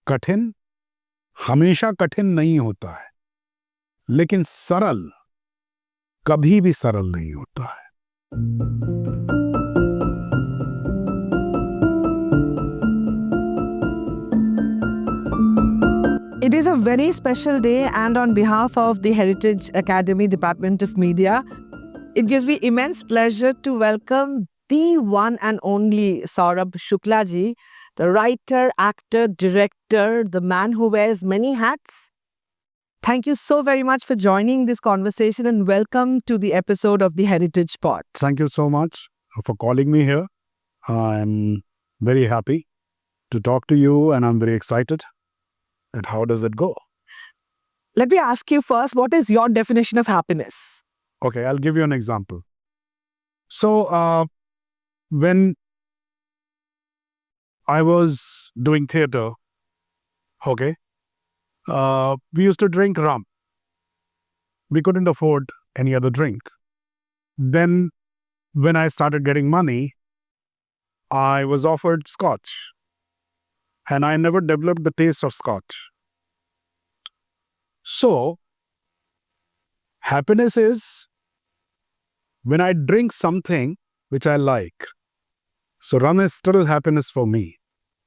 कठिन हमेशा कठिन नहीं होता है, लेकिन सरल कभी भी सरल नहीं होता है। It is a very special day, and on behalf of the Heritage Academy Department of Media, it gives me immense pleasure to welcome the one and only Saurabh Shukla ji, the writer, actor, director, the man who wears many hats. Thank you so very much for joining this conversation, and welcome to the episode of the Heritage Pod. Thank you so much for calling me here. I'm very happy to talk to you, and I'm very excited. And how does it go? Let me ask you first, what is your definition of happiness? Okay, I'll give you an example. So, when I was doing theater, okay, we used to drink rum. We couldn't afford any other drink. Then, when I started getting money, I was offered scotch. And I never developed the taste of scotch. So, happiness is when I drink something which I like. So, rum is still happiness for me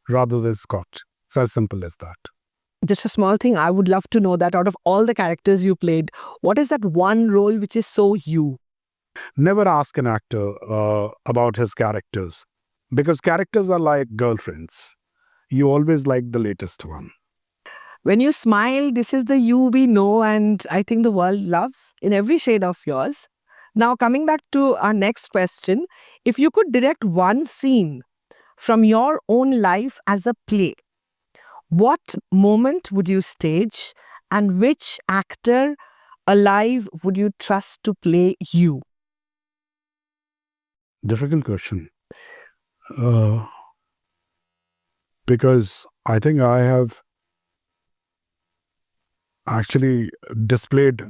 rather than scotch. It's as simple as that. Just a small thing, I would love to know that out of all the characters you played, what is that one role which is so you? Never ask an actor about his characters, because characters are like girlfriends. You always like the latest one. When you smile, this is the you we know, and I think the world loves in every shade of yours. Now, coming back to our next question, if you could direct one scene from your own life as a play, what moment would you stage, and which actor alive would you trust to play you? Difficult question. Because I think I have actually displayed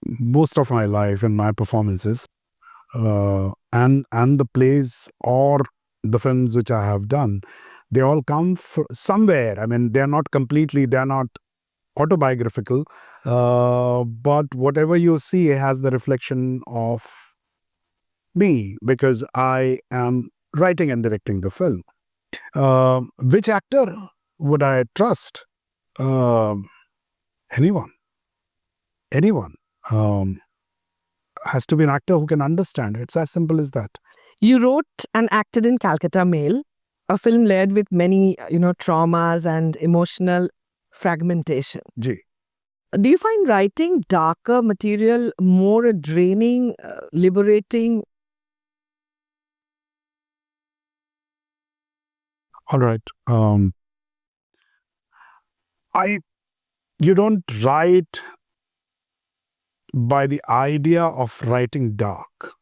most of my life in my performances, and the plays or the films which I have done, they all come from somewhere. I mean, they're not autobiographical, but whatever you see has the reflection of me, because I am writing and directing the film. Which actor would I trust? Anyone. Has to be an actor who can understand. It's as simple as that. You wrote and acted in Calcutta Mail, a film layered with many, traumas and emotional fragmentation. Ji. Do you find writing darker material more draining, liberating? All right. You don't write by the idea of writing dark.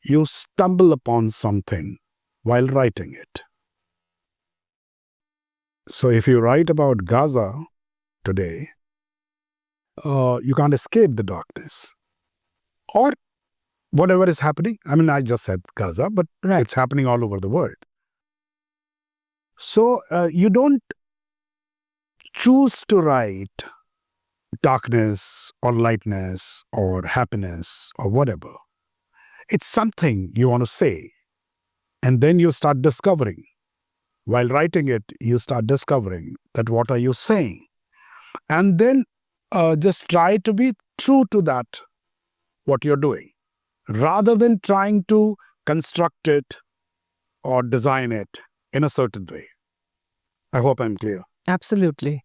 You stumble upon something while writing it. So if you write about Gaza today, you can't escape the darkness. Or whatever is happening. I mean, I just said Gaza, but It's happening all over the world. So you don't choose to write darkness or lightness or happiness or whatever. It's something you want to say. And then you start discovering. While writing it, you start discovering that what are you saying? And then just try to be true to that, what you're doing, rather than trying to construct it or design it in a certain way. I hope I'm clear. Absolutely.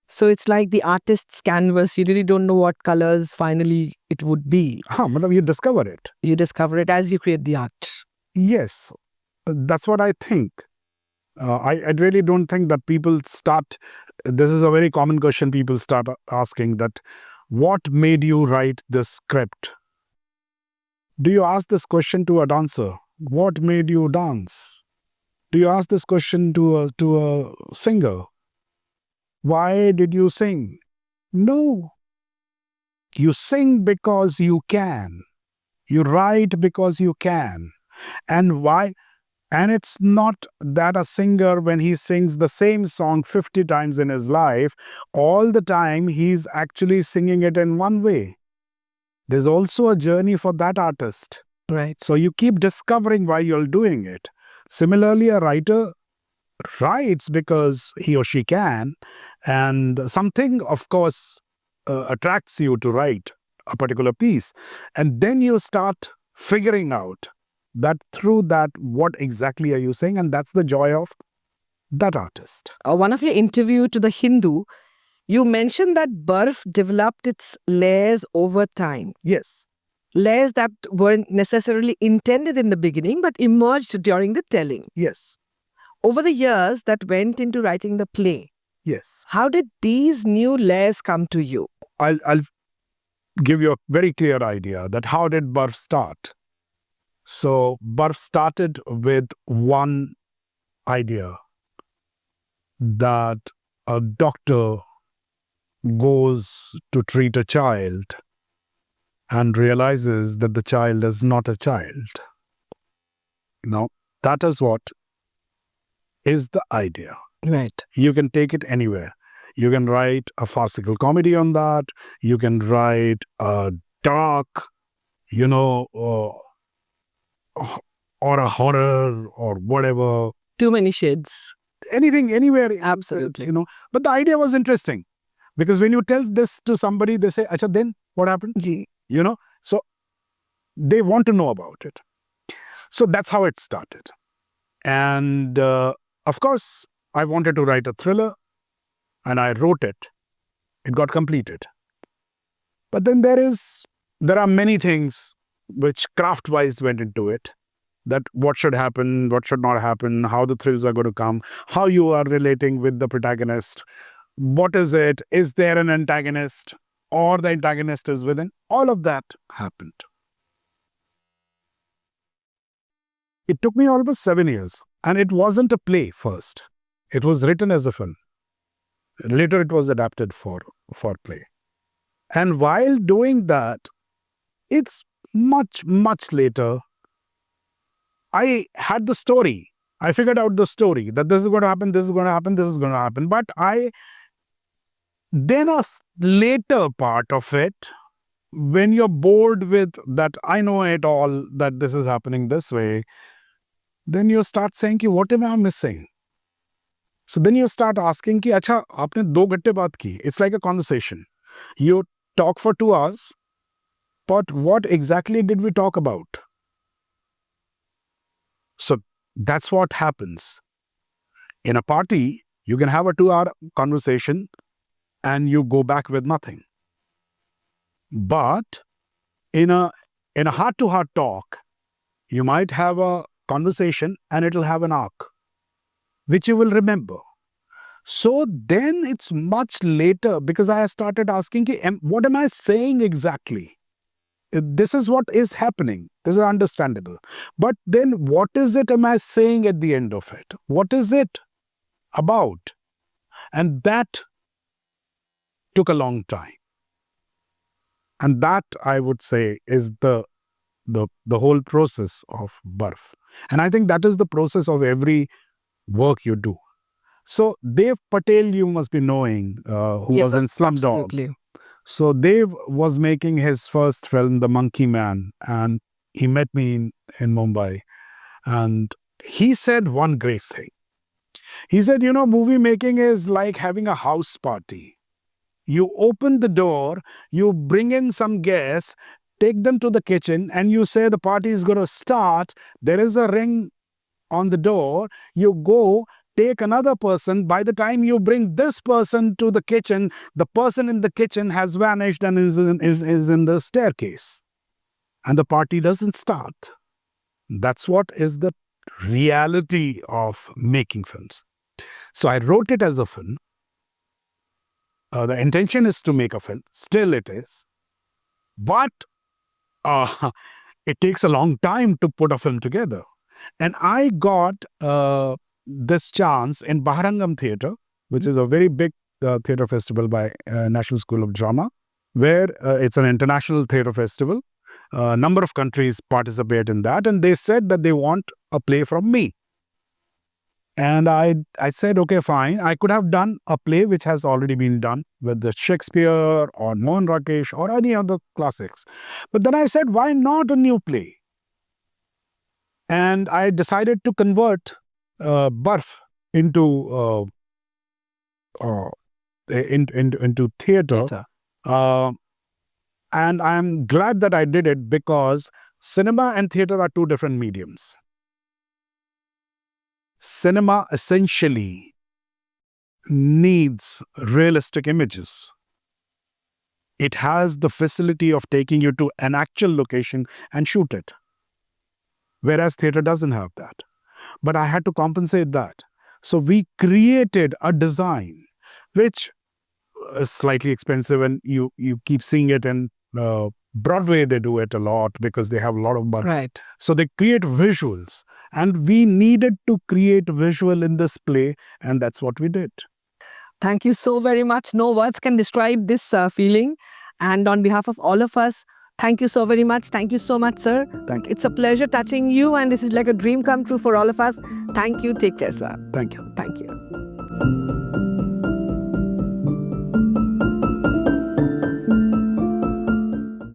So it's like the artist's canvas. You really don't know what colors finally it would be. You discover it. You discover it as you create the art. Yes, that's what I think. I really don't think that people start. This is a very common question people start asking, that what made you write this script? Do you ask this question to a dancer? What made you dance? Do you ask this question to a singer? Why did you sing? No. You sing because you can. You write because you can. And why? And it's not that a singer, when he sings the same song 50 times in his life, all the time he's actually singing it in one way. There's also a journey for that artist. Right. So you keep discovering why you're doing it. Similarly, a writer writes because he or she can, and something, of course, attracts you to write a particular piece. And then you start figuring out that through that, what exactly are you saying? And that's the joy of that artist. One of your interview to the Hindu, you mentioned that Burf developed its layers over time. Yes. Layers that weren't necessarily intended in the beginning, but emerged during the telling. Yes. Over the years that went into writing the play, Yes. how did these new layers come to you? I'll give you a very clear idea that how did Burf start? So Burf started with one idea that a doctor goes to treat a child and realizes that the child is not a child. Now, that is what is the idea. Right. You can take it anywhere. You can write a farcical comedy on that. You can write a dark, or a horror or whatever. Too many shades. Anything, anywhere. Absolutely. But the idea was interesting because when you tell this to somebody, they say, "Acha, then what happened?" So they want to know about it. So that's how it started. And of course, I wanted to write a thriller and I wrote it. It got completed. But then there are many things which craft-wise went into it. That what should happen, what should not happen, how the thrills are going to come, how you are relating with the protagonist. What is it? Is there an antagonist or the antagonist is within? All of that happened. It took me almost 7 years. And it wasn't a play first. It was written as a film. Later it was adapted for play. And while doing that, it's much, much later, I had the story. I figured out the story that this is going to happen, this is going to happen, this is going to happen. But then a later part of it, when you're bored with that, I know it all, that this is happening this way, then you start saying, ki, what am I missing? So then you start asking, ki, acha, aapne 2 ghante baat ki. It's like a conversation. You talk for 2 hours, but what exactly did we talk about? So that's what happens. In a party, you can have a 2-hour conversation and you go back with nothing. But in a heart-to-heart talk, you might have a conversation and it'll have an arc, which you will remember. So then it's much later because I started asking, what am I saying exactly? This is what is happening. This is understandable. But then what is it am I saying at the end of it? What is it about? And that took a long time. And that, I would say, is the whole process of Burf. And I think that is the process of every work you do. So Dev Patel, you must be knowing, who was in Slumdog. Absolutely. So Dev was making his first film, The Monkey Man, and he met me in Mumbai. And he said one great thing. He said, movie making is like having a house party. You open the door, you bring in some guests, take them to the kitchen, and you say the party is going to start. There is a ring on the door. You go, take another person. By the time you bring this person to the kitchen, the person in the kitchen has vanished and is in the staircase. And the party doesn't start. That's what is the reality of making films. So I wrote it as a film. The intention is to make a film. Still it is. But it takes a long time to put a film together. And I got this chance in Baharangam Theatre, which is a very big theatre festival by National School of Drama, where it's an international theatre festival. A number of countries participate in that, and they said that they want a play from me. And I said, okay, fine. I could have done a play which has already been done with the Shakespeare or Mohan Rakesh or any other classics. But then I said, why not a new play? And I decided to convert Burf into into theater. And I'm glad that I did it, because cinema and theater are two different mediums. Cinema essentially needs realistic images. It has the facility of taking you to an actual location and shoot it, whereas theater doesn't have that. But I had to compensate that. So we created a design which is slightly expensive, and you keep seeing it in Broadway. They do it a lot because they have a lot of money. Right. So they create visuals, and we needed to create visual in this play, and that's what we did. Thank you so very much. No words can describe this feeling. And on behalf of all of us, thank you so very much. Thank you so much, sir. Thank you. It's a pleasure touching you, and this is like a dream come true for all of us. Thank you. Take care, sir. Thank you. Thank you.